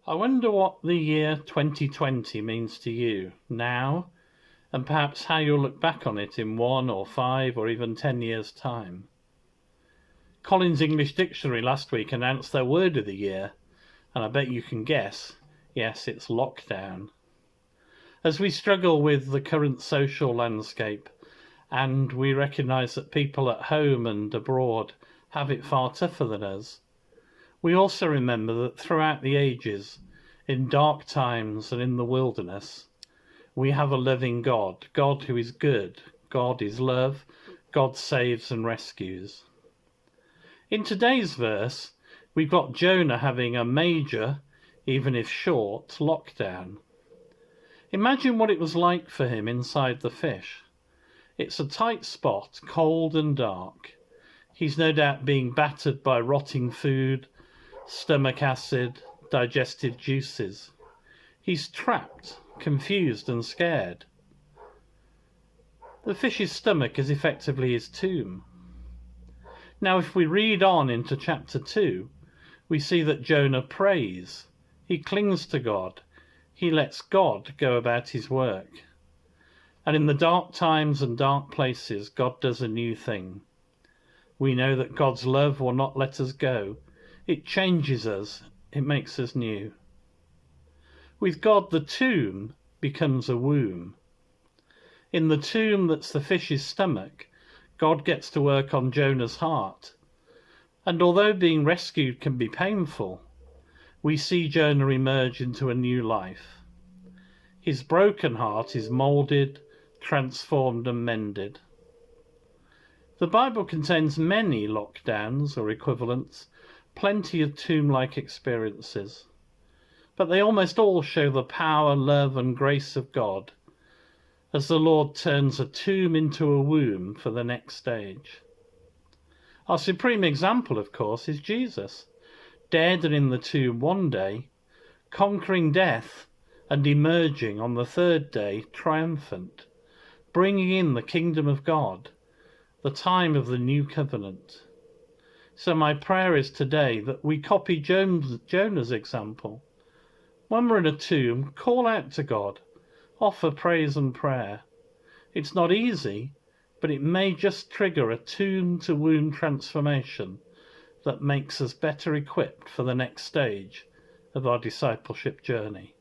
I wonder what the year 2020 means to you now, and perhaps how you'll look back on it in 1 or 5 or even 10 years' time. Collins English Dictionary last week announced their word of the year, and I bet you can guess. Yes, it's lockdown. As we struggle with the current social landscape, and we recognise that people at home and abroad have it far tougher than us, we also remember that throughout the ages, in dark times and in the wilderness, we have a living God, God who is good, God is love, God saves and rescues. In today's verse, we've got Jonah having a major, even if short, lockdown. Imagine what it was like for him inside the fish. It's a tight spot, cold and dark. He's no doubt being battered by rotting food, stomach acid, digestive juices. He's trapped, confused and scared. The fish's stomach is effectively his tomb. Now if we read on into chapter 2, we see that Jonah prays. He clings to God. He lets God go about his work. And in the dark times and dark places, God does a new thing. We know that God's love will not let us go. It changes us. It makes us new. With God, the tomb becomes a womb. In the tomb that's the fish's stomach, God gets to work on Jonah's heart. And although being rescued can be painful, we see Jonah emerge into a new life. His broken heart is moulded, transformed and mended. The Bible contains many lockdowns or equivalents, plenty of tomb-like experiences, but they almost all show the power, love and grace of God as the Lord turns a tomb into a womb for the next stage. Our supreme example, of course, is Jesus, dead and in the tomb one day, conquering death and emerging on the third day triumphant, bringing in the kingdom of God, the time of the new covenant. So my prayer is today that we copy Jonah's example. When we're in a tomb, call out to God, offer praise and prayer. It's not easy, but it may just trigger a tomb-to-womb transformation that makes us better equipped for the next stage of our discipleship journey.